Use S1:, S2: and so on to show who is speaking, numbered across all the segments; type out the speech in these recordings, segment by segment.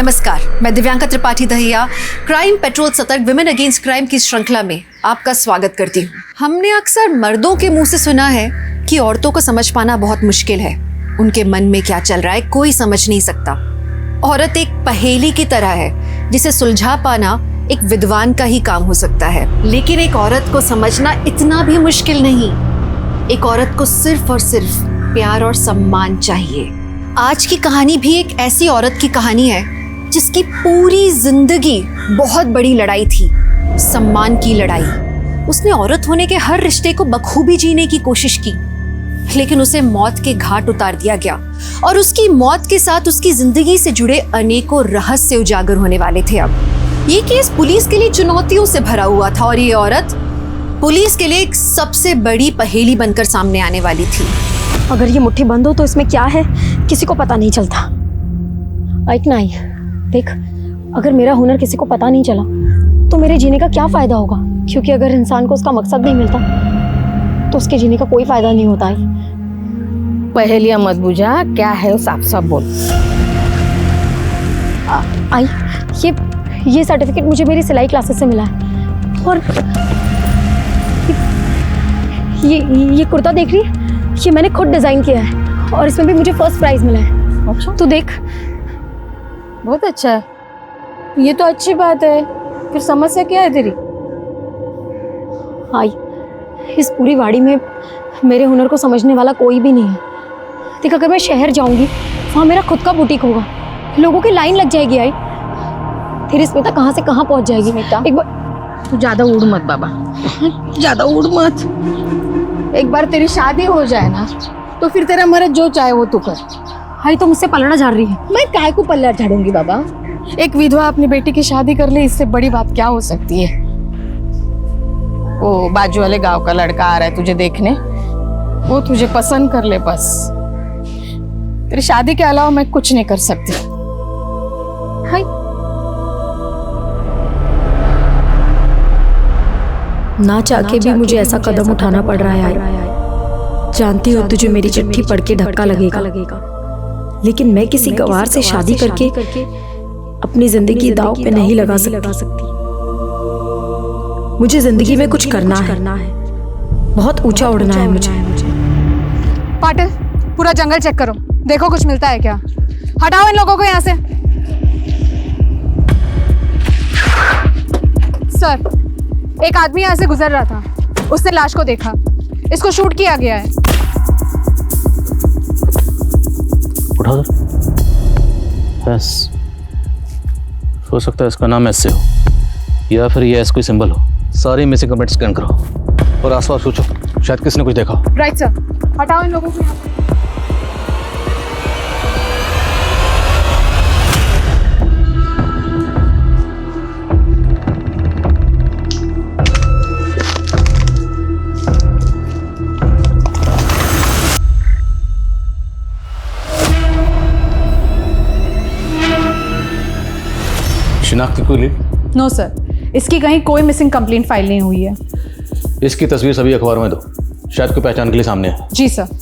S1: नमस्कार, मैं Divyanka Tripathi Dahiya crime petrol सतर्क विमेन अगेंस्ट क्राइम की श्रृंखला में आपका स्वागत करती हूँ। हमने अक्सर मर्दों के मुंह से सुना है कि औरतों को समझ पाना बहुत मुश्किल है, उनके मन में क्या चल रहा है कोई समझ नहीं सकता। औरत एक पहेली की तरह है जिसे सुलझा पाना एक विद्वान का ही काम हो सकता है, लेकिन एक औरत को समझना इतना भी मुश्किल नहीं। एक औरत को सिर्फ और सिर्फ प्यार और सम्मान चाहिए। आज की कहानी भी एक ऐसी औरत की कहानी है जिसकी पूरी जिंदगी बहुत बड़ी लड़ाई थी, सम्मान की लड़ाई। उसने औरत होने के हर रिश्ते को बखूबी जीने की कोशिश की, लेकिन उसे मौत के घाट उतार दिया गया और उसकी मौत के साथ उसकी जिंदगी से जुड़े अनेकों रहस्य उजागर होने वाले थे। अब ये केस पुलिस के लिए चुनौतियों से भरा हुआ था और ये औरत पुलिस के लिए एक सबसे बड़ी पहेली बनकर सामने आने वाली थी।
S2: अगर ये मुट्ठी बंद हो तो इसमें क्या है किसी को पता नहीं चलता। एक नहीं, देख, अगर मेरा हुनर किसी को पता नहीं चला तो मेरे जीने का क्या फायदा होगा, क्योंकि अगर इंसान को उसका मकसद नहीं मिलता तो उसके जीने का कोई फायदा नहीं होता है।
S3: पहेलियां मत बुझा, क्या है साफ साफ बोल।
S2: आई, ये सर्टिफिकेट मुझे मेरी सिलाई क्लासेस से मिला है और ये कुर्ता देख रही है, ये मैंने खुद डिजाइन किया है और इसमें भी मुझे फर्स्ट प्राइज मिला है।
S3: अच्छा,
S2: तो देख,
S3: बहुत अच्छा है, ये तो अच्छी बात है। फिर समस्या क्या है तेरी?
S2: आई, इस पूरी वाड़ी में मेरे हुनर को समझने वाला कोई भी नहीं है। देख, अगर मैं शहर जाऊंगी वहाँ मेरा खुद का बुटीक होगा, लोगों की लाइन लग जाएगी। आई, फिर स्मिता कहाँ से कहाँ पहुँच जाएगी।
S3: स्मिता,
S2: एक बार
S3: तू ज्यादा उड़ मत बाबा, ज्यादा उड़ मत। एक बार तेरी शादी हो जाए ना तो फिर तेरा मर्द जो चाहे वो तू कर।
S2: आई तो मुझसे पलड़ा झाड़ रही है।
S3: मैं काहे को पल्ला झाड़ूंगी बाबा? एक विधवा अपनी बेटी की शादी कर ले, इससे बड़ी बात क्या हो सकती है? वो बाजू वाले गांव का लड़का आ रहा है तुझे देखने, वो तुझे पसंद कर ले बस। तेरी शादी के अलावा मैं कुछ नहीं कर सकती। हाय,
S2: ना चाह के भी मुझे ऐसा कदम उठाना पड़ रहा है। जानती हो तुझे मेरी चिट्ठी पढ़ के धक्का लगेगा, लेकिन मैं किसी गवार से शादी करके अपनी जिंदगी दांव पे नहीं लगा सकती। मुझे जिंदगी में कुछ करना है, बहुत ऊंचा उड़ना है मुझे।
S4: पाटिल, पूरा जंगल चेक करो, देखो कुछ मिलता है क्या। हटाओ इन लोगों को यहाँ से। सर, एक आदमी यहाँ से गुजर रहा था, उसने लाश को देखा, इसको शूट किया गया है।
S5: उठाओ सर। बस हो सकता है इसका नाम एस से हो या फिर ये एस कोई सिंबल हो। सारी मिसिंग कंप्लेंट स्कैन करो और आसपास पूछो, शायद किसी ने कुछ देखा हो।
S4: राइट सर, हटाओ इन लोगों को यहाँ से।
S5: शिनाख्त कोई लीड?
S4: नो सर, इसकी कहीं कोई मिसिंग कंप्लेंट फाइल नहीं हुई है।
S5: इसकी तस्वीर सभी अखबार में दो, शायद कोई पहचान के लिए सामने है।
S4: जी सर।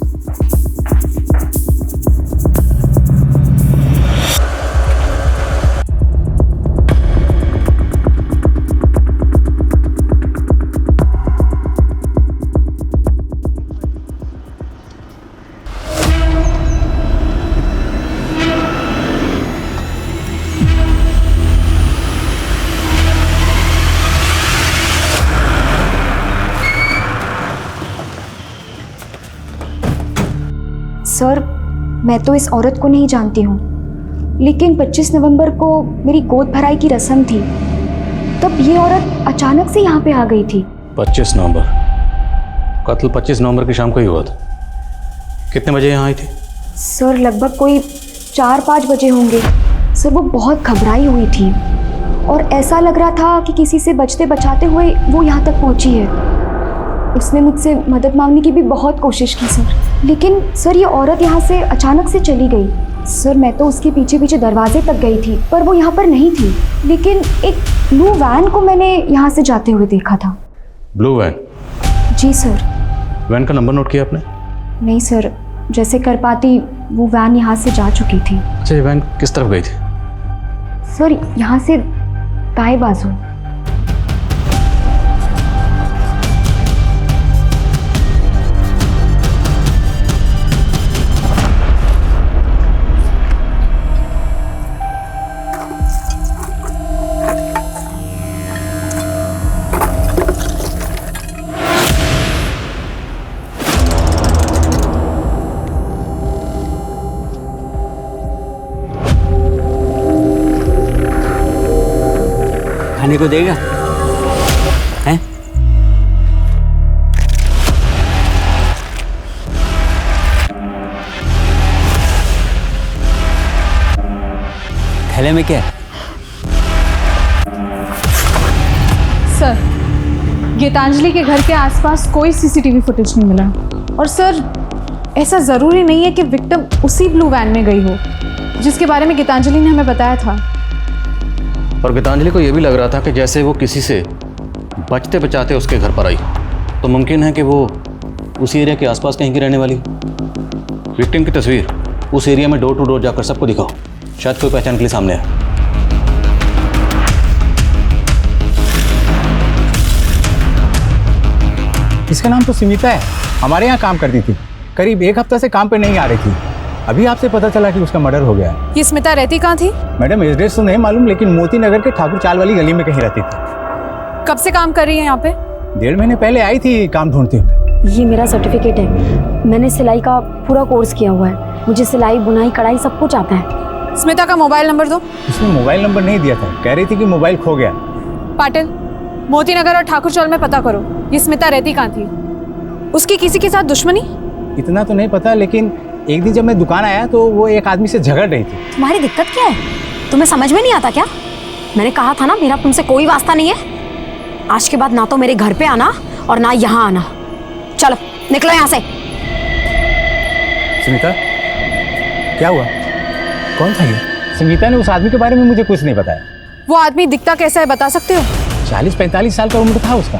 S6: सर, मैं तो इस औरत को नहीं जानती हूँ, लेकिन 25 नवंबर को मेरी गोद भराई की रस्म थी, तब ये औरत अचानक से यहाँ पे आ गई थी।
S5: 25 नवंबर? कत्ल 25 नवंबर की शाम को ही हुआ था। कितने बजे यहाँ आई थी?
S6: सर, लगभग कोई 4-5 बजे होंगे। सर, वो बहुत घबराई हुई थी और ऐसा लग रहा था कि किसी से बचते बचाते हुए वो यहाँ तक पहुँची है। उसने मुझसे मदद मांगने की भी बहुत कोशिश की सर, लेकिन सर ये औरत यहाँ से अचानक से चली गई। सर, मैं तो उसके पीछे पीछे दरवाजे तक गई थी पर वो यहाँ पर नहीं थी, लेकिन एक ब्लू वैन को मैंने यहाँ से जाते हुए देखा था।
S5: Blue van?
S6: जी सर।
S5: वैन का नंबर नोट किया आपने?
S6: नहीं सर, जैसे कर पाती वो वैन यहाँ से जा चुकी थी।
S5: अच्छा, ये वैन किस तरफ गई थी?
S6: सर यहाँ से दाएं बाजू।
S7: खाने को देगा हैं? थैले में क्या है?
S4: सर, गीतांजलि के घर के आसपास कोई सीसीटीवी फुटेज नहीं मिला। और सर, ऐसा ज़रूरी नहीं है कि विक्टिम उसी ब्लू वैन में गई हो जिसके बारे में गीतांजलि ने हमें बताया था।
S5: और गीतांजलि को यह भी लग रहा था कि जैसे वो किसी से बचते बचाते उसके घर पर आई, तो मुमकिन है कि वो उसी एरिया के आसपास कहीं की रहने वाली। विक्टिम की तस्वीर उस एरिया में डोर टू डोर जाकर सबको दिखाओ, शायद कोई पहचान के लिए सामने आए।
S8: इसका नाम तो स्मिता है, हमारे यहाँ काम करती थी। करीब 1 हफ्ता से काम पे नहीं आ रही थी। अभी आपसे पता चला कि उसका मर्डर हो गया है।
S4: ये स्मिता रहती कहाँ थी?
S8: मैडम एड्रेस तो नहीं मालूम, लेकिन मोती नगर के ठाकुर चाल वाली गली में कहीं रहती थी।
S4: कब से काम कर रही है यहाँ पे?
S8: 1.5 महीने पहले आई थी काम ढूंढते हुए।
S2: ये मेरा सर्टिफिकेट है, मैंने सिलाई का पूरा कोर्स किया हुआ है, मुझे सिलाई बुनाई कढ़ाई सब कुछ आता है।
S4: स्मिता का मोबाइल नंबर दो।
S8: उसने मोबाइल नंबर नहीं दिया था, कह रही थी कि मोबाइल खो गया।
S4: पाटिल, मोती नगर और ठाकुर चौल में पता करो ये स्मिता रहती कहाँ थी। उसकी किसी के साथ दुश्मनी?
S8: इतना तो नहीं पता, लेकिन एक दिन जब मैं दुकान आया तो वो एक आदमी से झगड़ रही थी।
S2: तुम्हारी दिक्कत क्या है? तुम्हें समझ में नहीं आता क्या? मैंने कहा था ना मेरा तुमसे कोई वास्ता नहीं है। आज के बाद ना तो मेरे घर पे आना और ना यहाँ आना। चलो निकलो यहाँ से।
S8: स्मिता, क्या हुआ? कौन था ये? स्मिता ने उस आदमी के बारे में मुझे कुछ नहीं बताया।
S4: वो आदमी दिखता कैसा है बता सकते हो?
S8: 40-45 साल का उम्र था उसका।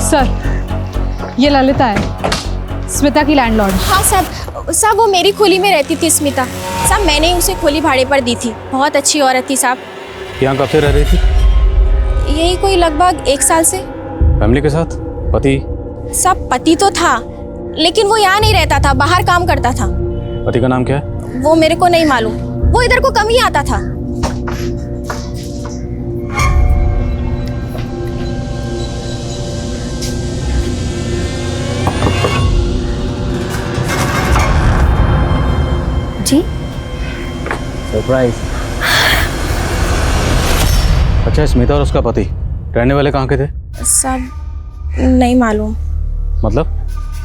S4: सर, ये ललिता है, स्मिता की लैंडलॉर्ड।
S9: हाँ साहब, वो मेरी खोली में रहती थी स्मिता। साहब, मैंने ही उसे खोली भाड़े पर दी थी। बहुत अच्छी औरत थी साहब।
S5: यहाँ कब से रह रही थी?
S9: यही कोई लगभग 1 साल से।
S5: फैमिली के साथ? पति?
S9: साहब, पति तो था, लेकिन वो यहाँ नहीं रहता था, बाहर काम करता था।
S5: पति का नाम क्या है?
S9: वो मेरे को नहीं मालूम, वो इधर को कम ही आता था।
S2: जी
S8: सरप्राइज।
S5: अच्छा, स्मिता और उसका पति रहने वाले कहाँ के थे?
S9: साहब, नहीं मालूम।
S5: मतलब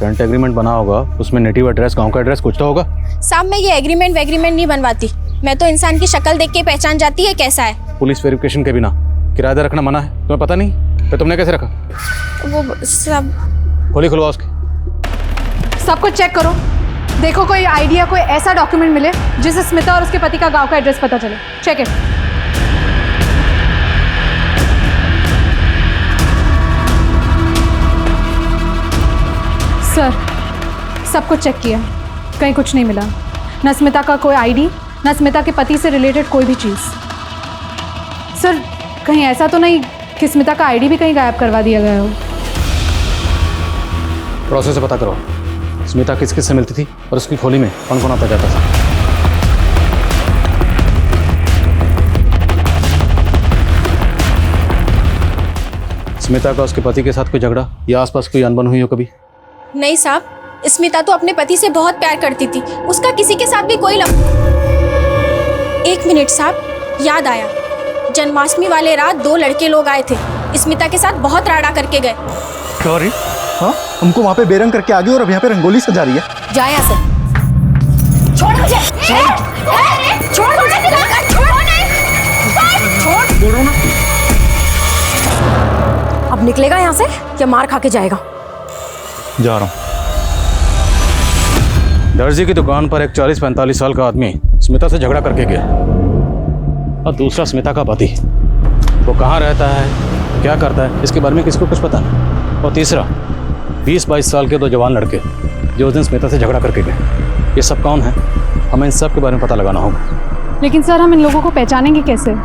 S5: रेंट एग्रीमेंट बना होगा, उसमें नेटिव एड्रेस, गांव का एड्रेस कुछ तो होगा।
S9: साहब, मैं ये एग्रीमेंट नहीं बनवाती। मैं तो इंसान की शक्ल देख के पहचान जाती है कैसा है।
S5: पुलिस वेरिफिकेशन के बिना किराएदार रखना मना है, तुम्हें पता नहीं? फिर तुमने कैसे रखा?
S9: वो सब
S5: खोली खुलवा उसकी।
S4: सब कुछ चेक करो, देखो कोई आइडिया, कोई ऐसा डॉक्यूमेंट मिले जिससे स्मिता और उसके पति का गांव का एड्रेस पता चले। Check it. सर, सब कुछ चेक किया, कहीं कुछ नहीं मिला। न स्मिता का कोई आईडी, न स्मिता के पति से रिलेटेड कोई भी चीज़। सर, कहीं ऐसा तो नहीं कि स्मिता का आईडी भी कहीं गायब करवा दिया गया हो?
S5: प्रोसेस से पता करो स्मिता किस किस से मिलती थी और उसकी खोली में कौन कौन आता जाता था। स्मिता का उसके पति के साथ कोई झगड़ा या आसपास कोई अनबन हुई हो कभी?
S9: नहीं साहब, स्मिता तो अपने पति से बहुत प्यार करती थी, उसका किसी के साथ भी कोई एक मिनट साहब, याद आया, जन्माष्टमी वाले रात 2 लड़के लोग आए थे, स्मिता के साथ बहुत राड़ा करके गए।
S10: सॉरी, हाँ, हमको वहाँ पे बेरंग करके आ गई और अब यहाँ पे रंगोली सजा रही है।
S2: जा यहाँ से। छोड़ मुझे। छोड़ मुझे। अब निकलेगा यहाँ से या मार खा के जाएगा?
S5: जा रहा हूँ। दर्जी की दुकान पर एक 40-45 साल का आदमी स्मिता से झगड़ा करके गया, और दूसरा स्मिता का पति। वो कहाँ रहता है, क्या करता है, इसके बारे में किसी को कुछ पता नहीं। और तीसरा 20-22 साल के 2 जवान लड़के जो उस दिन स्मिता से झगड़ा करके गए। ये सब कौन है, हमें इन सब के बारे में पता लगाना होगा।
S4: लेकिन सर हम इन लोगों को पहचानेंगे कैसे?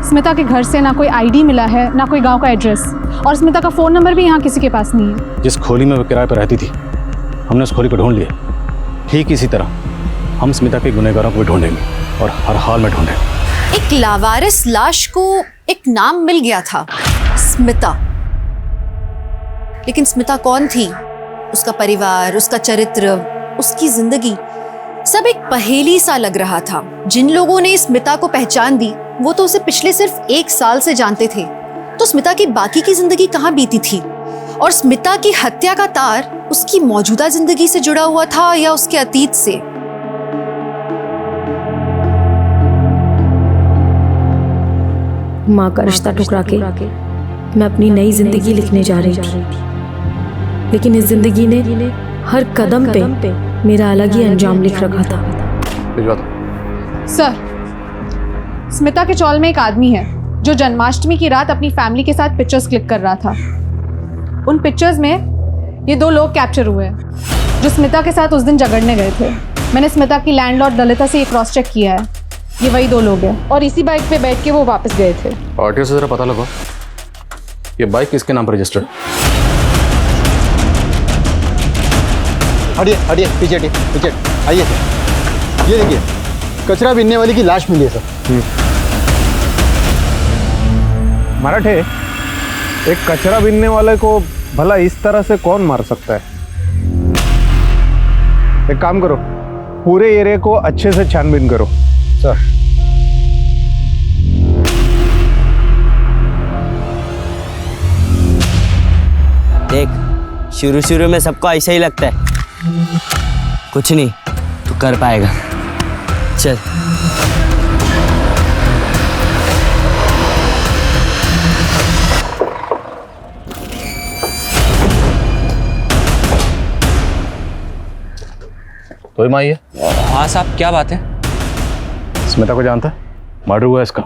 S4: स्मिता के घर से ना कोई आईडी मिला है, ना कोई गांव का एड्रेस, और स्मिता का फ़ोन नंबर भी यहाँ किसी के पास नहीं है।
S5: जिस खोली में वो किराए पर रहती थी, हमने उस खोली को ढूंढ लिया। ठीक इसी तरह हम स्मिता के गुनहगारों को भी ढूंढेंगे और हर हाल में ढूंढेंगे।
S1: एक लावारिस लाश को एक नाम मिल गया था, स्मिता। लेकिन स्मिता कौन थी, उसका परिवार, उसका चरित्र, उसकी जिंदगी, सब एक पहेली सा लग रहा था। जिन लोगों ने स्मिता को पहचान दी वो तो उसे पिछले सिर्फ 1 साल से जानते थे, तो स्मिता की बाकी की जिंदगी कहाँ बीती थी? और स्मिता की हत्या का तार उसकी मौजूदा जिंदगी से जुड़ा हुआ था या उसके अतीत से?
S2: माँ का रिश्ता ठुकरा के मैं अपनी नई जिंदगी लिखने जा रही थी, लेकिन इस जिंदगी ने हर कदम पे मेरा अलग ही अंजाम लिख रखा था।
S5: भिजवा दो।
S4: सर, स्मिता के चौल में एक आदमी है जो जन्माष्टमी की रात अपनी फैमिली के साथ पिक्चर्स क्लिक कर रहा था। उन पिक्चर्स में ये 2 लोग कैप्चर हुए हैं जो स्मिता के साथ उस दिन झगड़ने गए थे। मैंने स्मिता की लैंडलॉर्ड ललिता से ये क्रॉस चेक किया है, ये वही 2 लोग हैं और इसी बाइक पे बैठ के वो वापस गए थे।
S5: आरटीओ से जरा पता लगाओ ये बाइक किसके नाम पर रजिस्टर्ड।
S10: हटिए हटिए, पीछे हटिए, पीछे आइए सर। ये देखिए, कचरा बीनने वाली की लाश मिली है सर।
S11: मराठे, एक कचरा बीनने वाले को भला इस तरह से कौन मार सकता है? एक काम करो, पूरे एरिया को अच्छे से छानबीन करो। सर।
S7: देख, शुरू में सबको ऐसा ही लगता है, कुछ नहीं तू कर पाएगा। चल।
S5: तो ही माई है।
S7: हाँ साहब, क्या बात है?
S5: स्मिता को जानता है, मर्डर हुआ है इसका।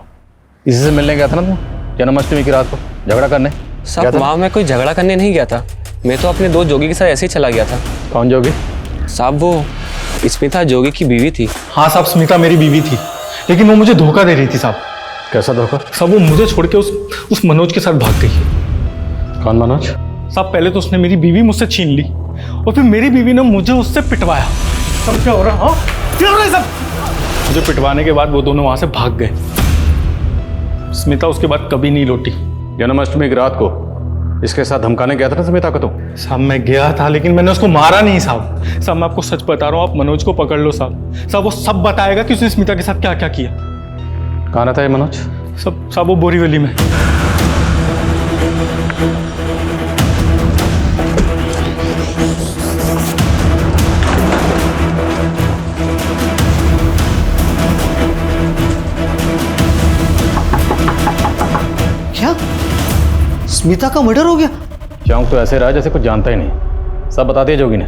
S5: इसी से मिलने गया था ना तुम जन्माष्टमी की रात को झगड़ा करने?
S12: साहब वहाँ मैं कोई झगड़ा करने नहीं गया था, मैं तो अपने 2 जोगी के साथ ऐसे ही चला गया था।
S5: कौन जोगी?
S12: साहब वो स्मिता जोगी की बीवी थी।
S10: हाँ साहब, स्मिता मेरी बीवी थी, लेकिन वो मुझे धोखा दे रही थी साहब।
S5: कैसा धोखा?
S10: साहब वो मुझे छोड़ के उस मनोज के साथ भाग गई।
S5: कौन मनोज?
S10: साहब पहले तो उसने मेरी बीवी मुझसे छीन ली और फिर मेरी बीवी ने मुझे उससे पिटवाया। सब क्या हो रहा है? क्या हो रहा है सब? मुझे पिटवाने के बाद वो दोनों वहां से भाग गए। स्मिता उसके बाद कभी नहीं लौटी।
S5: जन्माष्टमी की रात को इसके साथ धमकाने गया था ना स्मिता को तो?
S10: साहब मैं गया था, लेकिन मैंने उसको मारा नहीं साहब। साहब मैं आपको सच बता रहा हूँ, आप मनोज को पकड़ लो साहब। साहब वो सब बताएगा कि उसने स्मिता के साथ क्या क्या किया।
S5: कहाँ रहता है मनोज?
S10: साहब वो बोरीवली में।
S13: क्या स्मिता का मर्डर हो गया?
S5: चौंक तो ऐसे रहा जैसे कुछ जानता ही नहीं। सब बता दिया जोगी ने।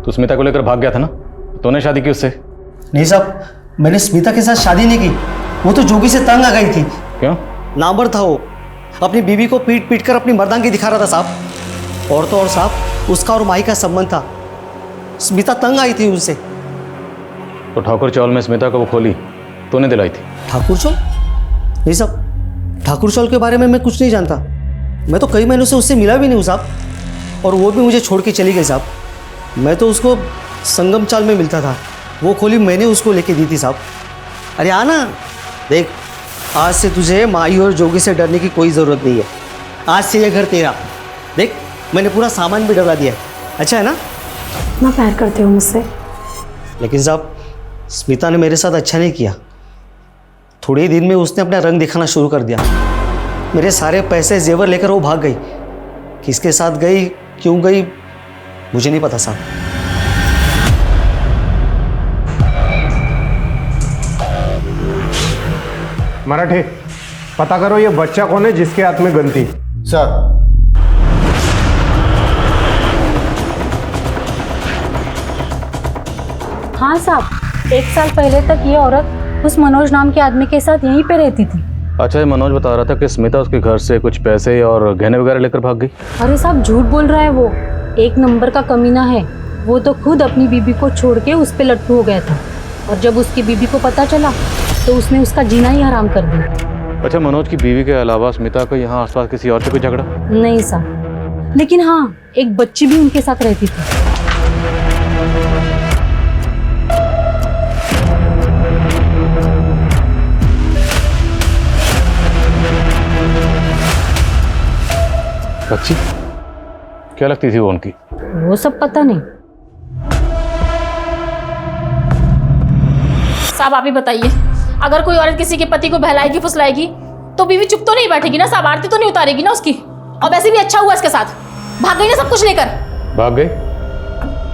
S5: तू स्मिता को लेकर भाग गया था ना, तूने शादी की उससे?
S13: नहीं साहब, मैंने स्मिता के साथ शादी नहीं की, वो तो जोगी से तंग आ गई थी।
S5: क्यों?
S13: नामर्द था वो, अपनी बीवी को पीट पीट कर अपनी मर्दांगी दिखा रहा था साहब। और तो और साहब, उसका और माई का संबंध था, स्मिता तंग आई थी उससे।
S5: तो ठाकुर चौल में स्मिता को वो खोली तूने दिलाई थी?
S13: ठाकुर चौल? नहीं साहब, ठाकुर चौल के बारे में मैं कुछ नहीं जानता। मैं तो कई महीनों से उससे मिला भी नहीं हूँ साहब, और वो भी मुझे छोड़ के चली गई साहब। मैं तो उसको संगम चाल में मिलता था, वो खोली मैंने उसको लेके दी थी साहब। अरे आना, देख आज से तुझे माई और जोगी से डरने की कोई ज़रूरत नहीं है। आज से ये घर तेरा। देख मैंने पूरा सामान भी डरा दिया है, अच्छा है ना?
S2: ना प्यार करते हो मुझसे?
S13: लेकिन साहब स्मिता ने मेरे साथ अच्छा नहीं किया। थोड़े ही दिन में उसने अपना रंग दिखाना शुरू कर दिया। मेरे सारे पैसे जेवर लेकर वो भाग गई। किसके साथ गई, क्यों गई, मुझे नहीं पता साहब।
S11: मराठे, पता करो ये बच्चा कौन है जिसके हाथ में गन थी।
S10: सर।
S2: हाँ साहब, 1 साल पहले तक ये औरत उस मनोज नाम के आदमी के साथ यहीं पे रहती थी।
S5: अच्छा, ये मनोज बता रहा था कि स्मिता उसके घर से कुछ पैसे और गहने वगैरह लेकर भाग गई।
S2: अरे साहब झूठ बोल रहा है वो, 1 नंबर का कमीना है। वो तो खुद अपनी बीबी को छोड़ के उस पे लट्टू हो गया था, और जब उसकी बीबी को पता चला तो उसने उसका जीना ही हराम कर दिया।
S5: अच्छा, मनोज की बीवी के अलावा स्मिता को यहाँ आसपास किसी और से कोई झगड़ा?
S2: नहीं साहब, लेकिन हाँ, एक बच्ची भी उनके साथ रहती थी।
S5: बच्ची? क्या लगती थी वो उनकी?
S2: वो सब पता नहीं।
S9: साहब आप ही बताइए, अगर कोई औरत किसी के पति को बहलाएगी फुसलाएगी तो बीवी चुप तो नहीं बैठेगी ना साहब, आरती तो नहीं उतारेगी ना उसकी। और वैसे भी अच्छा हुआ इसके साथ, भाग गई ना सब कुछ लेकर।
S5: भाग गई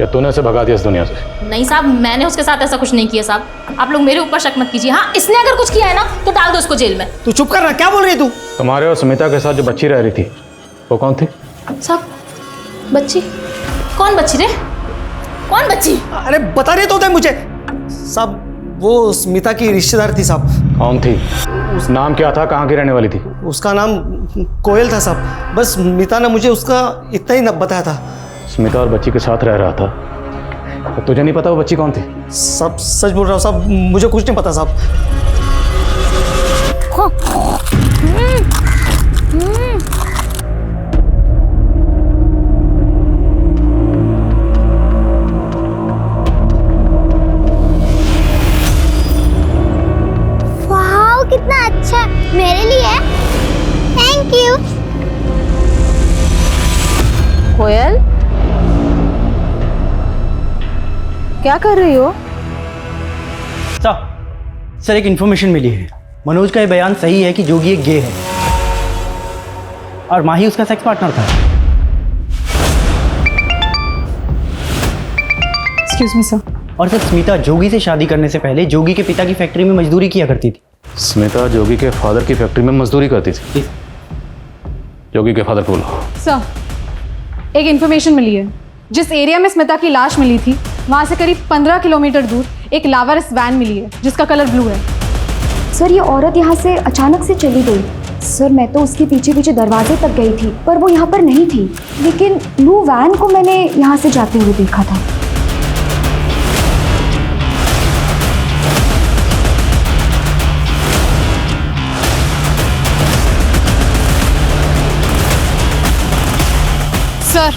S5: या तूने उसे भगा दिया इस दुनिया से?
S9: नहीं साहब, मैंने उसके साथ ऐसा कुछ नहीं किया साहब, आप लोग मेरे ऊपर शक मत कीजिए। हाँ, इसने अगर कुछ किया है ना तो डाल दो उसको जेल में।
S13: तू चुप कर रहा, क्या बोल रही है तू?
S5: तुम्हारे और स्मिता के साथ जो बच्ची रह रही थी वो कौन थी?
S9: साहब बच्ची? कौन बच्ची रे? कौन बच्ची?
S13: अरे बता रहे तो दे मुझे साहब। वो स्मिता की रिश्तेदार थी साहब।
S5: कौन थी? नाम क्या था? कहाँ की रहने वाली थी?
S13: उसका नाम कोयल था साहब। बस स्मिता ने मुझे उसका इतना ही बताया था।
S5: स्मिता और बच्ची के साथ रह रहा था, तो तुझे नहीं पता वो बच्ची कौन थी?
S13: सब सच बोल रहा हूँ साहब, मुझे कुछ नहीं पता साहब।
S14: वाह कितना अच्छा, मेरे लिए। Thank you.
S4: कोयल, क्या कर रही हो?
S13: सर एक इन्फॉर्मेशन मिली है। मनोज का ये बयान सही है कि जोगी एक गे है और माही उसका सेक्स पार्टनर था।
S4: Excuse me sir.
S13: और सर स्मिता जोगी से शादी करने से पहले जोगी के पिता की फैक्ट्री में मजदूरी किया करती थी।
S5: स्मिता जोगी के फादर की फैक्ट्री में मजदूरी करती थी? जोगी के फादर को बोलो।
S4: सर, एक इन्फॉर्मेशन मिली है। जिस एरिया में स्मिता की लाश मिली थी वहाँ से करीब 15 किलोमीटर दूर एक लावारिस वैन मिली है जिसका कलर ब्लू है।
S6: सर ये औरत यहाँ से अचानक से चली गई। सर मैं तो उसके पीछे पीछे दरवाजे तक गई थी पर वो यहाँ पर नहीं थी, लेकिन ब्लू वैन को मैंने यहाँ से जाते हुए देखा था।
S4: सर,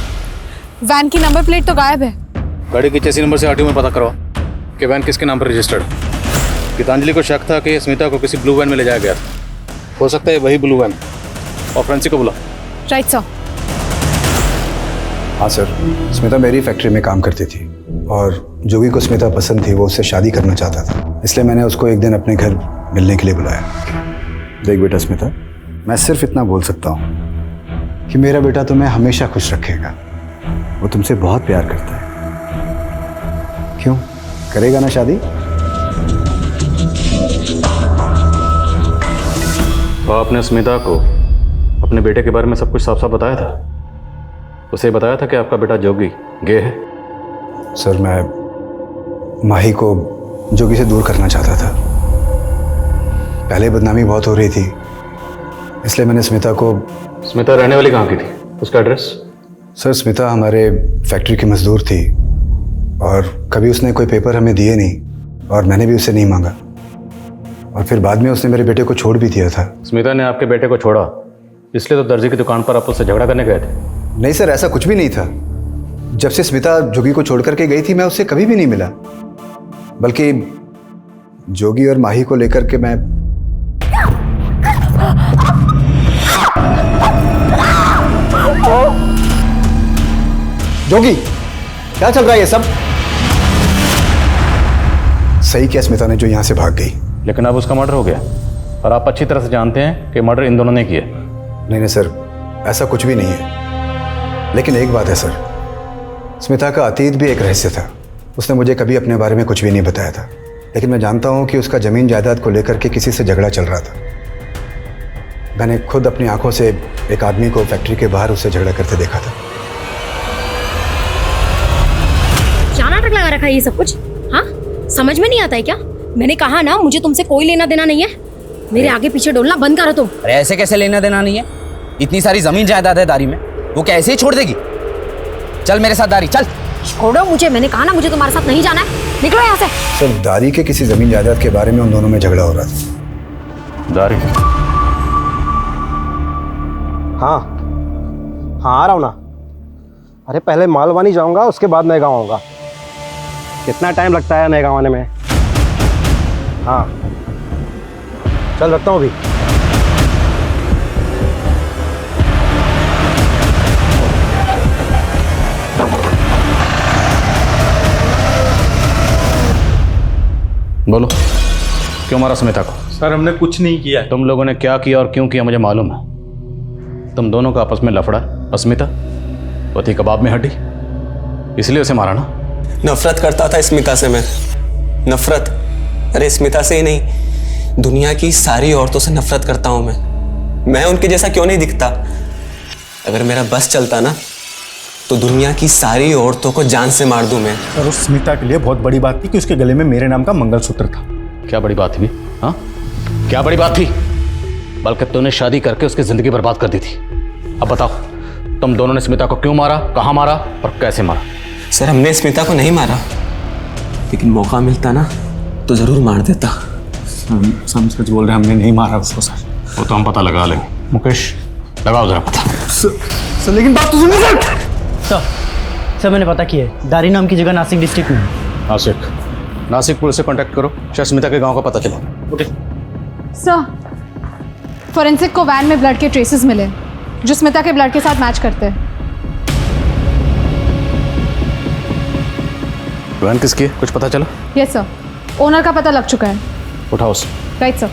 S4: वैन की नंबर प्लेट तो गायब है।
S5: गाड़ी के चेसी नंबर से आरटीओ में पता करो कि वैन किसके नाम पर रजिस्टर्ड। गीतांजलि को शक था कि स्मिता को किसी ब्लू वैन में ले जाया गया था। हो सकता है वही ब्लू वैन। और फ्रेंसिक को बुला।
S4: Right sir.
S15: हाँ सर, स्मिता मेरी फैक्ट्री में काम करती थी और जोगी को स्मिता पसंद थी, वो उससे शादी करना चाहता था, इसलिए मैंने उसको एक दिन अपने घर मिलने के लिए बुलाया। देख बेटा स्मिता, मैं सिर्फ इतना बोल सकता हूँ कि मेरा बेटा तुम्हें हमेशा खुश रखेगा। वो तुमसे बहुत प्यार करता है। क्यों, करेगा ना शादी?
S5: तो आपने स्मिता को अपने बेटे के बारे में सब कुछ साफ साफ बताया था? उसे बताया था कि आपका बेटा जोगी गे है?
S15: सर मैं माही को जोगी से दूर करना चाहता था। पहले बदनामी बहुत हो रही थी, इसलिए मैंने स्मिता को।
S5: स्मिता रहने वाली कहाँ की थी? उसका एड्रेस?
S15: सर स्मिता हमारे फैक्ट्री की मजदूर थी और कभी उसने कोई पेपर हमें दिए नहीं और मैंने भी उससे नहीं मांगा, और फिर बाद में उसने मेरे बेटे को छोड़ भी दिया था।
S5: स्मिता ने आपके बेटे को छोड़ा इसलिए तो दर्जी की दुकान पर आप उससे झगड़ा करने गए थे?
S15: नहीं सर, ऐसा कुछ भी नहीं था। जब से स्मिता जोगी को छोड़ करके गई थी मैं उससे कभी भी नहीं मिला, बल्कि जोगी और माही को लेकर के मैं। जोगी, क्या चल रहा है ये सब? सही किया स्मिता ने जो यहां से भाग गई।
S5: लेकिन अब उसका मर्डर हो गया और आप अच्छी तरह से जानते हैं कि मर्डर इन दोनों ने किया।
S15: नहीं सर, ऐसा कुछ भी नहीं है। लेकिन एक बात है सर, स्मिता का अतीत भी एक रहस्य था। उसने मुझे कभी अपने बारे में कुछ भी नहीं बताया था, लेकिन मैं जानता हूं कि उसका जमीन जायदाद को लेकर के किसी से झगड़ा चल रहा था। मैंने खुद अपनी आंखों से एक आदमी को फैक्ट्री के बाहर उससे झगड़ा करते देखा था।
S2: क्या नाटक लगा रखा है ये सब कुछ? हाँ, समझ में नहीं आता है क्या? मैंने कहा ना, मुझे तुमसे कोई लेना देना नहीं है। मेरे आगे पीछे डोलना बंद करो तुम।
S7: अरे ऐसे कैसे लेना देना नहीं है? इतनी सारी जमीन जायदाद है दारी में, वो क्या ऐसे ही छोड़ देगी? चल मेरे साथ दारी, चल।
S2: छोड़ो मुझे, मैंने कहा ना मुझे तुम्हारे साथ नहीं जाना है, निकलो यहाँ से।
S15: सर, दारी के किसी जमीन जायदाद के बारे में उन दोनों में झगड़ा हो रहा था।
S5: दारी?
S11: हाँ हाँ, आ रहा हूँ ना। अरे पहले मालवानी जाऊंगा, उसके बाद नए गाँव आऊँगा। कितना टाइम लगता है नए गाँव आने में? हाँ चल, रखता हूँ अभी।
S5: बोलो, क्यों मारा स्मिता को?
S10: सर हमने कुछ नहीं किया।
S5: तुम लोगों ने क्या किया और क्यों किया मुझे मालूम है। तुम दोनों का आपस में लफड़ा है। स्मिता पति कबाब में हड्डी, इसलिए उसे मारा ना?
S12: नफरत करता था स्मिता से मैं, नफरत। अरे स्मिता से ही नहीं, दुनिया की सारी औरतों से नफरत करता हूं मैं उनके जैसा क्यों नहीं दिखता? अगर मेरा बस चलता ना तो दुनिया की सारी औरतों को जान से मार दूं मैं।
S10: सर उस स्मिता के लिए बहुत बड़ी बात थी कि उसके गले में मेरे नाम का मंगलसूत्र था।
S5: क्या बड़ी बात थी? हाँ, क्या बड़ी बात थी? बल्कि तूने शादी करके उसकी जिंदगी बर्बाद कर दी थी। अब बताओ, तुम दोनों ने स्मिता को क्यों मारा, कहाँ मारा और कैसे मारा?
S12: सर हमने स्मिता को नहीं मारा, लेकिन मौका मिलता ना तो जरूर मार देता।
S10: हम सच बोल रहे हैं, हमने नहीं मारा उसको सर।
S5: वो तो हम पता लगा लेंगे। मुकेश लगाओ जरा पता।
S10: सर लेकिन बात तो सुनिए सर।
S13: सर मैंने पता किया है, दारी नाम की जगह नासिक डिस्ट्रिक्ट में।
S5: नासिक पुलिस से कांटेक्ट करो, शायद स्मिता के गांव का पता चला।
S4: ओके सर, फोरेंसिक को वैन में ब्लड के ट्रेसेस मिले जो स्मिता के ब्लड के साथ मैच करते हैं।
S5: वैन किसकी है, कुछ पता चला?
S4: यस सर, ओनर का पता लग चुका है।
S5: उठाओ उसे।
S4: Right sir.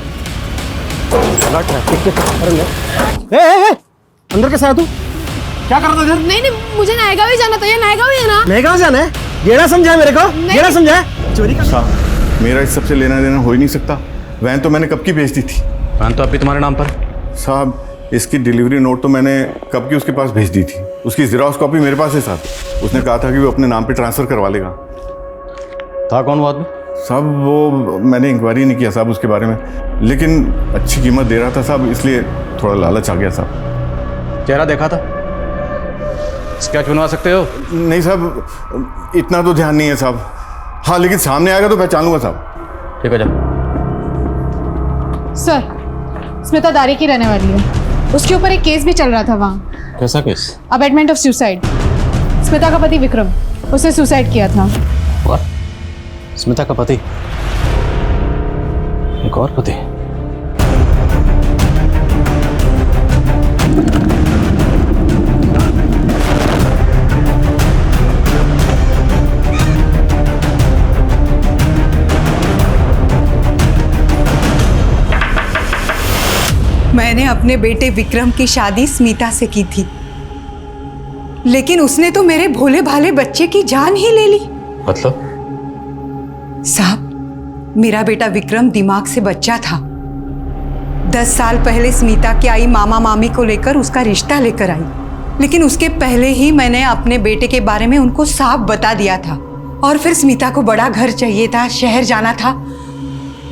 S11: अंदर कैसे आया तू? क्या कर रहा था इधर?
S9: नहीं, मुझे नायगांव ही जाना था। ये नायगांव ही है ना?
S11: नए गाँव जाना है? गेड़ा समझा है मेरे को? गेड़ा समझा है? चोरी का
S16: साहब, मेरा इस सबसे लेना देना हो ही नहीं सकता। वैन तो मैंने कब की भेज दी थी।
S5: वैन तो अभी तुम्हारे नाम पर।
S16: साहब इसकी डिलीवरी नोट तो मैंने कब की उसके पास भेज दी थी। उसकी ज़ेरॉक्स कॉपी मेरे पास है साहब। उसने कहा था कि वो अपने नाम पे ट्रांसफ़र करवा लेगा।
S5: था कौन वो आदमी?
S16: साहब वो मैंने इंक्वायरी नहीं किया साहब उसके बारे में, लेकिन अच्छी कीमत दे रहा था साहब, इसलिए थोड़ा लालच आ गया साहब।
S5: चेहरा देखा था? स्केच बनवा सकते हो?
S16: नहीं साहब, इतना तो ध्यान नहीं है साहब। हाँ लेकिन सामने आएगा तो पहचान लूँगा साहब।
S5: ठीक है, जा।
S4: सर स्मिता दारी की रहने वाली है, उसके ऊपर एक केस भी चल रहा था वहाँ।
S5: कैसा case?
S4: Abetment of suicide. Smita का पति विक्रम, उसने सुसाइड किया था।
S5: स्मिता का पति? एक और पति?
S17: मैंने अपने बेटे विक्रम की शादी स्मिता से की थी, लेकिन उसने तो मेरे भोले भाले बच्चे की जान ही ले ली।
S5: मतलब?
S17: साहब, मेरा बेटा विक्रम दिमाग से बच्चा था। 10 साल पहले स्मिता की आई मामा मामी को लेकर उसका रिश्ता लेकर आई, लेकिन उसके पहले ही मैंने अपने बेटे के बारे में उनको साफ बता दिया था। और फिर स्मिता को बड़ा घर चाहिए था, शहर जाना था,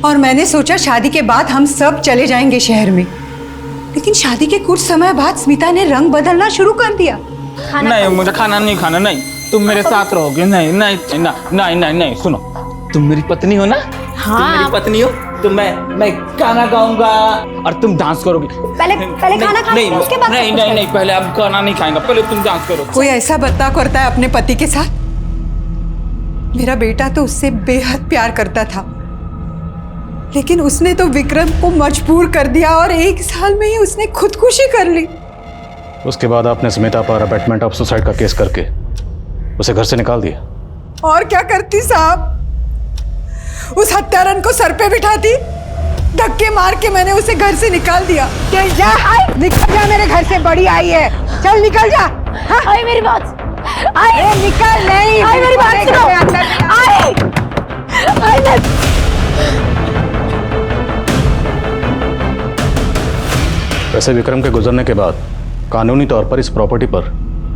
S17: और मैंने सोचा शादी के बाद हम सब चले जाएंगे शहर में। लेकिन शादी के कुछ समय बाद स्मिता ने रंग बदलना शुरू कर दिया।
S18: नहीं, मुझे खाना नहीं खाना। नहीं, तुम मेरे साथ रहोगे। नहीं नहीं नहीं नहीं नहीं नहीं, सुनो, तुम मेरी पत्नी हो ना?
S2: हाँ।
S18: तुम मेरी पत्नी हो तो मैं गाना गाऊंगा और तुम डांस करोगी।
S2: पहले खाना खाएंगे, उसके बाद
S18: नहीं नहीं नहीं, पहले अब खाना नहीं खाएंगे, पहले तुम डांस करो।
S17: कोई ऐसा बर्ताव करता है अपने पति के साथ? मेरा बेटा तो उससे बेहद प्यार करता था, लेकिन उसने तो विक्रम को मजबूर कर दिया और 1 साल में ही उसने खुदकुशी कर ली।
S5: उसके बाद आपने स्मिता पर अबेटमेंट ऑफ सुसाइड का केस करके उसे घर से निकाल दिया।
S17: और क्या करती साहब, उस हत्यारन को सर पे बिठाती, धक्के मार के मैंने उसे घर से निकाल दिया।
S19: चल जा, निकल जा, मेरे घर से बड़ी आई है, चल निकल जा।
S2: हाँ? आई मेरी बात,
S19: आई निकल। नहीं,
S2: आई मेरी बात सुनो, आई
S5: वैसे विक्रम के गुजरने के बाद कानूनी तौर पर इस प्रॉपर्टी पर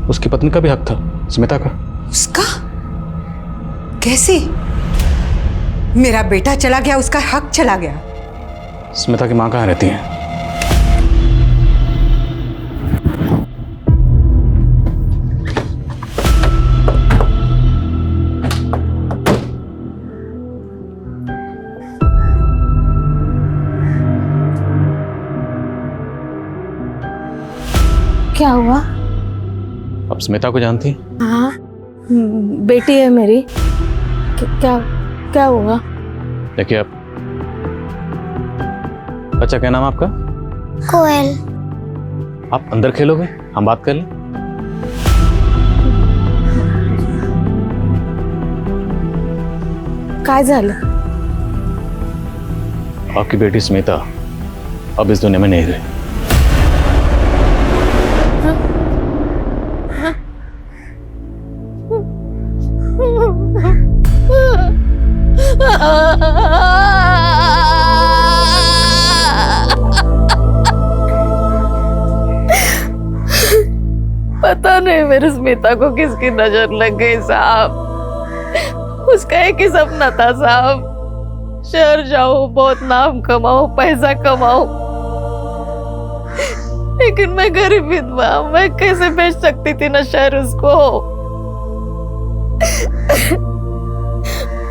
S5: उसकी पत्नी का भी हक था, स्मिता का।
S17: उसका? कैसे? मेरा बेटा चला गया, उसका हक चला गया।
S5: स्मिता की मां कहाँ रहती है?
S3: क्या हुआ?
S5: अब स्मिता को जानती हैं?
S3: हाँ, बेटी है मेरी। क्या क्या हुआ?
S5: देखिए आप, अच्छा क्या नाम है आपका?
S14: कोयल।
S5: आप अंदर खेलोगे, हम बात कर लें?
S3: काय झालं?
S5: आपकी बेटी स्मिता अब इस दुनिया में नहीं रही।
S3: पता नहीं मेरी स्मिता को किसकी नजर लग गई साहब। उसका एक ही सपना था साहब, शहर जाओ, बहुत नाम कमाओ, पैसा कमाओ। लेकिन मैं गरीब विधवा, मैं कैसे बेच सकती थी ना शहर उसको।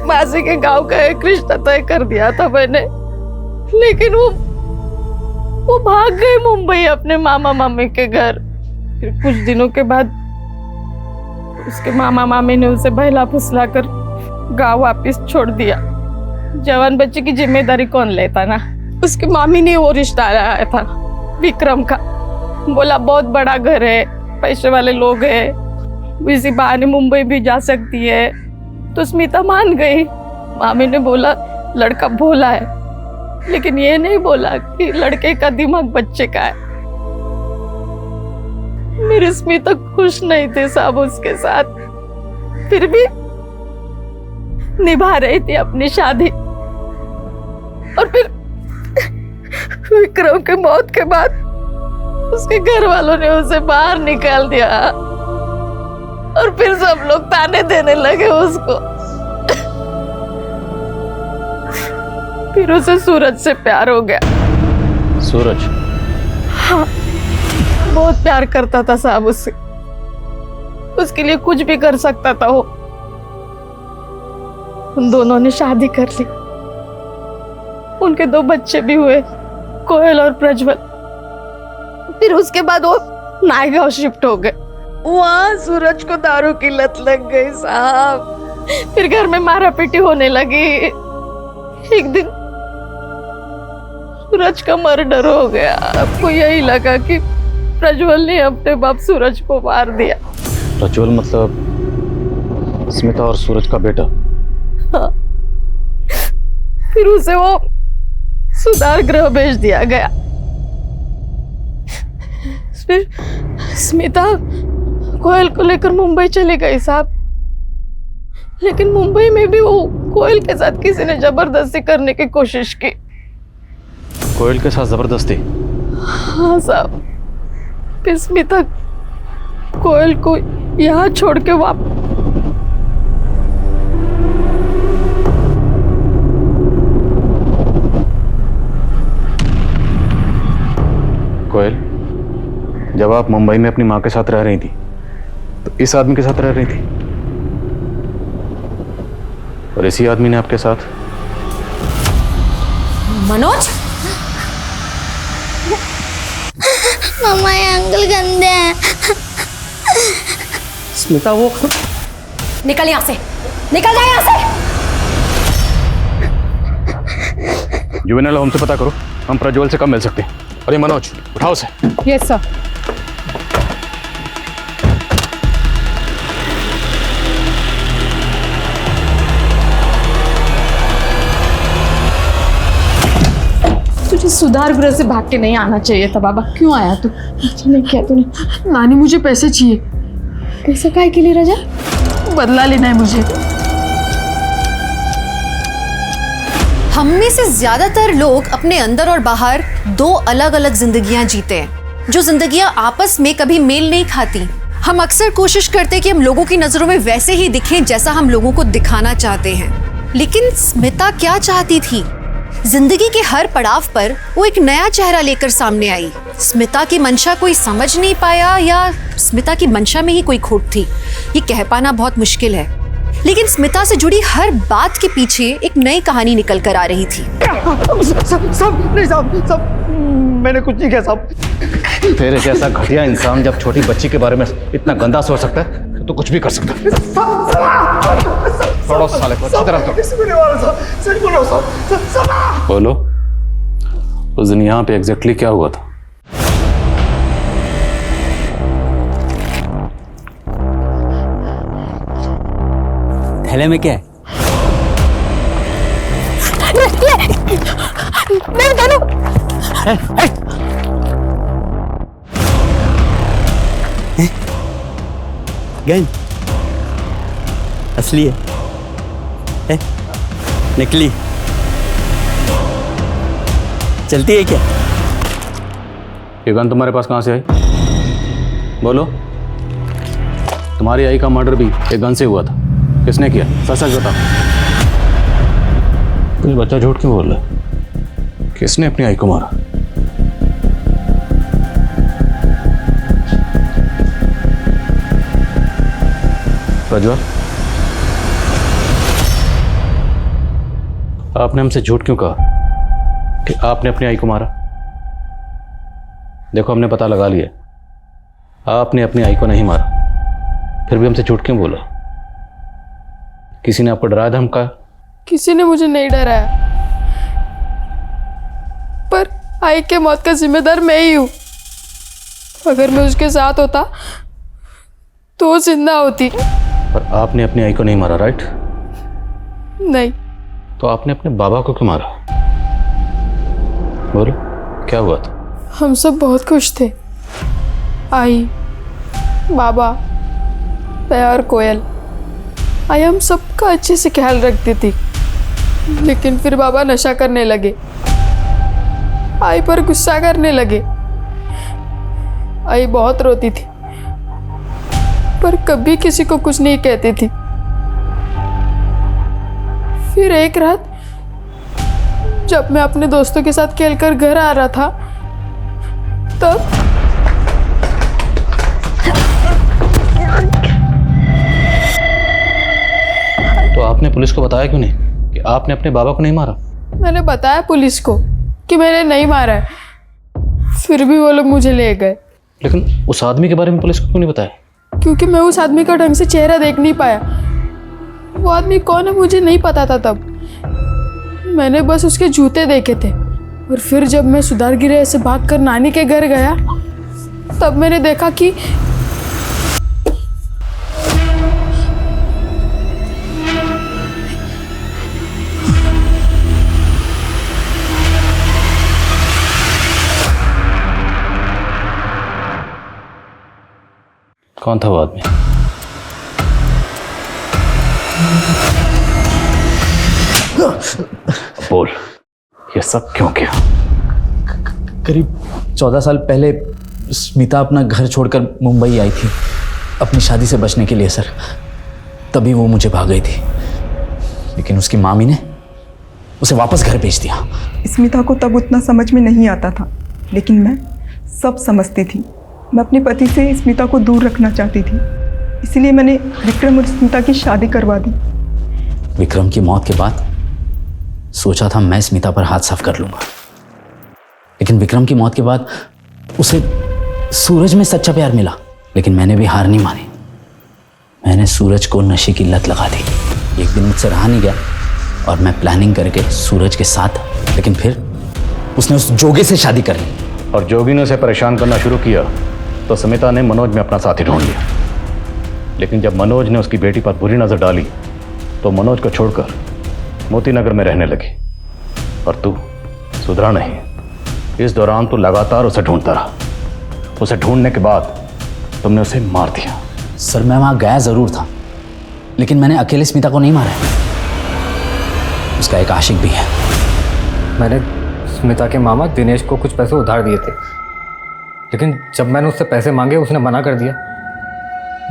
S3: मासी के गांव का एक रिश्ता तय कर दिया था मैंने, लेकिन वो भाग गए मुंबई अपने मामा मामी के घर। फिर कुछ दिनों के बाद उसके मामा मामी ने उसे बहला फुसला कर गांव वापस छोड़ दिया। जवान बच्चे की जिम्मेदारी कौन लेता ना। उसकी मामी ने वो रिश्ता लाया था विक्रम का। बोला बहुत बड़ा घर है, पैसे वाले लोग हैं, इसी बहाने मुंबई भी जा सकती है। तो स्मिता मान गई। मामी ने बोला लड़का भोला है, लेकिन ये नहीं बोला कि लड़के का दिमाग बच्चे का है। मेरी स्मिता खुश नहीं थी साहब उसके साथ, फिर भी निभा रही थी अपनी शादी। और फिर विक्रम के मौत के बाद उसके घर वालों ने उसे बाहर निकाल दिया और फिर सब लोग ताने देने लगे उसको। फिर उसे सूरज से प्यार हो गया।
S5: सूरज?
S3: हाँ, बहुत प्यार करता था साहब उससे। उसके लिए कुछ भी कर सकता था वो। उन दोनों ने शादी कर ली। उनके 2 बच्चे भी हुए, कोयल और प्रज्वल। फिर उसके बाद वो नायगांव शिफ्ट हो गए। वहां सूरज को दारू की लत लग गई साहब। फिर घर में मारा पीटी होने लगी। एक दिन सूरज का मर्डर हो गया। आपको यही लगा कि प्रज्वल ने अपने बाप सूरज को मार दिया।
S5: प्रज्वल मतलब स्मिता और सूरज का बेटा?
S3: हाँ। फिर उसे वो सुधार गृह भेज दिया गया। फिर स्मिता कोयल को लेकर मुंबई चली गई साहब। लेकिन मुंबई में भी वो कोयल के साथ किसी ने जबरदस्ती करने की कोशिश की।
S5: कोयल के साथ जबरदस्ती?
S3: हाँ साहब। फिर स्मिता कोयल को यहाँ छोड़ के
S5: कोयल, जब आप मुंबई में अपनी माँ के साथ रह रही थी तो इस आदमी के साथ रह रही थी, और इसी आदमी ने आपके साथ?
S2: मनोज?
S14: मम्मा ये अंकल गंदे हैं।
S13: स्मिता वो
S2: निकल यहाँ से, निकल जा यहाँ से।
S5: जुवेनाइल होम से पता करो हम प्रज्वल से कब मिल सकते हैं। अरे मनोज उठाओ से।
S4: Yes sir. तुझे सुधार गृह से भाग के नहीं आना चाहिए था बाबा। क्यों आया तू? नहीं किया तूने। नानी मुझे पैसे चाहिए। पैसे काहे के लिए राजा? बदला लेना है मुझे।
S1: हम में से ज्यादातर लोग अपने अंदर और बाहर 2 अलग अलग जिंदगियां जीते हैं, जो जिंदगियां आपस में कभी मेल नहीं खाती। हम अक्सर कोशिश करते हैं कि हम लोगों की नजरों में वैसे ही दिखें जैसा हम लोगों को दिखाना चाहते हैं। लेकिन स्मिता क्या चाहती थी? जिंदगी के हर पड़ाव पर वो एक नया चेहरा लेकर सामने आई। स्मिता की मंशा कोई समझ नहीं पाया, या स्मिता की मंशा में ही कोई खोट थी, ये कह पाना बहुत मुश्किल है। लेकिन स्मिता से जुड़ी हर बात के पीछे एक नई कहानी निकल कर आ रही थी।
S11: साहब, मैंने कुछ नहीं किया साहब।
S5: तेरे जैसा घटिया इंसान जब छोटी बच्ची के बारे में इतना गंदा सोच सकता है तो कुछ भी कर सकता है। छोड़ो साले को, अच्छी तरह बोलो, उस दिन यहाँ पे एग्जैक्टली क्या हुआ था?
S7: थैले में क्या है?
S2: मैं बता दूं।
S7: गन असली है? नकली चलती है क्या?
S5: ये गन तुम्हारे पास कहाँ से आई? बोलो। तुम्हारी आई का मर्डर भी एक गन से हुआ था। किसने किया? सच सच बताओ। तुम बच्चा झूठ क्यों बोल रहा है? किसने अपनी आई को मारा? प्रज्वल, आपने हमसे झूठ क्यों कहा कि आपने अपनी आई को मारा? देखो, हमने पता लगा लिया आपने अपनी आई को नहीं मारा, फिर भी हमसे झूठ क्यों बोला? किसी ने आपको डराया धमकाया?
S2: किसी ने मुझे नहीं डराया, पर आई के मौत का जिम्मेदार मैं ही हूं। अगर मैं उसके साथ होता तो वो जिंदा होती।
S5: पर आपने अपनी आई को नहीं मारा, राइट?
S2: नहीं।
S5: तो आपने अपने बाबा को क्यों मारा? बोलो, क्या हुआ था?
S2: हम सब बहुत खुश थे। आई, बाबा, मैं और कोयल। आई हम सबका अच्छे से ख्याल रखती थी, लेकिन फिर बाबा नशा करने लगे, आई पर गुस्सा करने लगे। आई बहुत रोती थी, पर कभी किसी को कुछ नहीं कहती थी। फिर एक रात जब मैं अपने दोस्तों के साथ खेलकर घर आ रहा था, तब
S5: तो आपने पुलिस को बताया क्यों नहीं कि आपने अपने बाबा को नहीं मारा?
S2: मैंने बताया पुलिस को कि मैंने नहीं मारा है, फिर भी वो लोग मुझे ले गए।
S5: लेकिन उस आदमी के बारे में पुलिस को क्यों नहीं बताया?
S2: क्योंकि मैं उस आदमी का ढंग से चेहरा देख नहीं पाया। वो आदमी कौन है मुझे नहीं पता था तब। मैंने बस उसके जूते देखे थे, और फिर जब मैं सुधार गिरे से भागकर नानी के घर गया, तब मैंने देखा कि
S5: कौन था वो आदमी? बोल, ये सब क्यों किया?
S20: करीब 14 साल पहले स्मिता अपना घर छोड़कर मुंबई आई थी अपनी शादी से बचने के लिए सर। तभी वो मुझे भाग गई थी, लेकिन उसकी मामी ने उसे वापस घर भेज दिया।
S21: स्मिता को तब उतना समझ में नहीं आता था, लेकिन मैं सब समझती थी। मैं अपने पति से स्मिता को दूर रखना चाहती थी, इसलिए मैंने विक्रम और स्मिता की शादी करवा दी।
S20: विक्रम की मौत के बाद सोचा था मैं स्मिता पर हाथ साफ कर लूंगा, लेकिन विक्रम की मौत के बाद उसे सूरज में सच्चा प्यार मिला, लेकिन मैंने भी हार नहीं मानी। मैंने सूरज को नशे की लत लगा दी। एक दिन मुझसे रहा नहीं गया और मैं प्लानिंग करके सूरज के साथ, लेकिन फिर उसने उस जोगी से शादी कर ली।
S5: और जोगी ने उसे परेशान करना शुरू किया तो स्मिता ने मनोज में अपना साथी ढूंढ लिया। लेकिन जब मनोज ने उसकी बेटी पर बुरी नजर डाली तो मनोज को छोड़कर मोती नगर में रहने लगी। और तू सुधरा नहीं। इस दौरान तू लगातार उसे ढूंढता रहा। उसे ढूंढने के बाद तुमने उसे मार दिया।
S20: सर मैं वहां गया जरूर था, लेकिन मैंने अकेले स्मिता को नहीं मारा। उसका एक आशिक भी है।
S22: मैंने स्मिता के मामा दिनेश को कुछ पैसे उधार दिए थे, लेकिन जब मैंने उससे पैसे मांगे उसने मना कर दिया।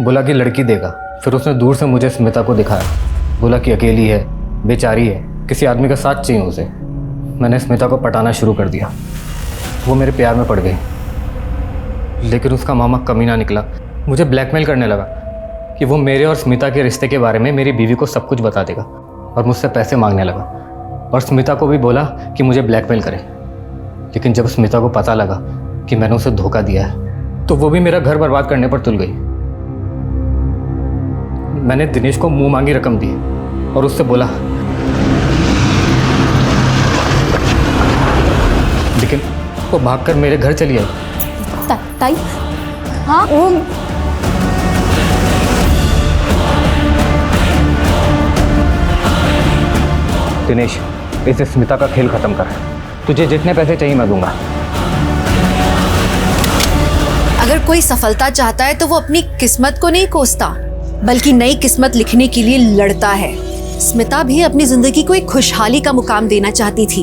S22: बोला कि लड़की देगा। फिर उसने दूर से मुझे स्मिता को दिखाया, बोला कि अकेली है, बेचारी है, किसी आदमी का साथ चाहिए उसे। मैंने स्मिता को पटाना शुरू कर दिया। वो मेरे प्यार में पड़ गई, लेकिन उसका मामा कमीना निकला। मुझे ब्लैकमेल करने लगा कि वो मेरे और स्मिता के रिश्ते के बारे में मेरी बीवी को सब कुछ बता देगा, और मुझसे पैसे मांगने लगा। और स्मिता को भी बोला कि मुझे ब्लैकमेल करे। लेकिन जब स्मिता को पता लगा कि मैंने उसे धोखा दिया है, तो वो भी मेरा घर बर्बाद करने पर तुल गई। मैंने दिनेश को मुंह मांगी रकम दी और उससे बोला, लेकिन वो भागकर मेरे घर चली आई।
S2: ताई, हाँ वो
S22: दिनेश, इस स्मिता का खेल खत्म कर। तुझे जितने पैसे चाहिए मैं दूंगा।
S1: अगर कोई सफलता चाहता है तो वो अपनी किस्मत को नहीं कोसता, बल्कि नई किस्मत लिखने के लिए लड़ता है। स्मिता भी अपनी जिंदगी को एक खुशहाली का मुकाम देना चाहती थी।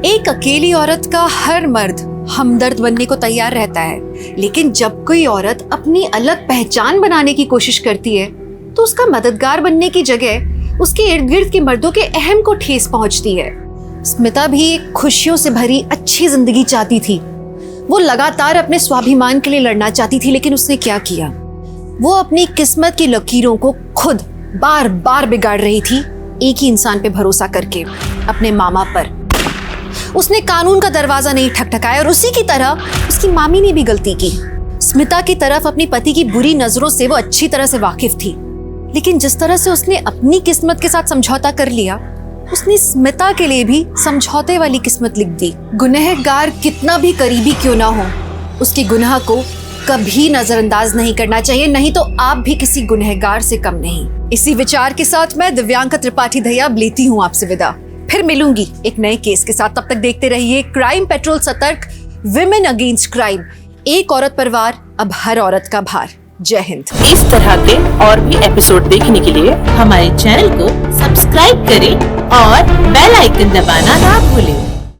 S1: एक अकेली औरत का हर मर्द हमदर्द बनने को तैयार रहता है, लेकिन जब कोई औरत अपनी अलग पहचान बनाने की कोशिश करती है तो उसका मददगार बनने की जगह उसके इर्द गिर्द के मर्दों के अहम को ठेस पहुंचती है। स्मिता भी एक खुशियों से भरी अच्छी जिंदगी चाहती थी। वो लगातार अपने स्वाभिमान के लिए लड़ना चाहती थी, लेकिन उसने क्या किया? वो अपनी किस्मत की लकीरों को खुद बार बार बिगाड़ रही थी, एक ही इंसान पे भरोसा करके, अपने मामा पर। उसने कानून का दरवाजा नहीं ठकठकाया और उसी की तरह उसकी मामी ने भी गलती की। स्मिता की तरफ अपने पति की बुरी नजरों से वो अच्छी तरह से वाकिफ थी, लेकिन जिस तरह से उसने अपनी किस्मत के साथ समझौता कर लिया, उसने स्मिता के लिए भी समझौते वाली किस्मत लिख दी। गुनहगार कितना भी करीबी क्यों ना हो, उसके गुनाह को कभी नजरअंदाज नहीं करना चाहिए, नहीं तो आप भी किसी गुनहगार से कम नहीं। इसी विचार के साथ मैं दिव्यांका त्रिपाठी दहिया लेती हूँ आपसे विदा। फिर मिलूंगी एक नए केस के साथ। तब तक देखते रहिए क्राइम पेट्रोल सतर्क, विमेन अगेंस्ट क्राइम। एक औरत पर वार, अब हर औरत का भार। जय हिंद।
S6: इस तरह के और भी एपिसोड देखने के लिए हमारे चैनल को सब्सक्राइब करें और बेल आइकन दबाना ना भूलें।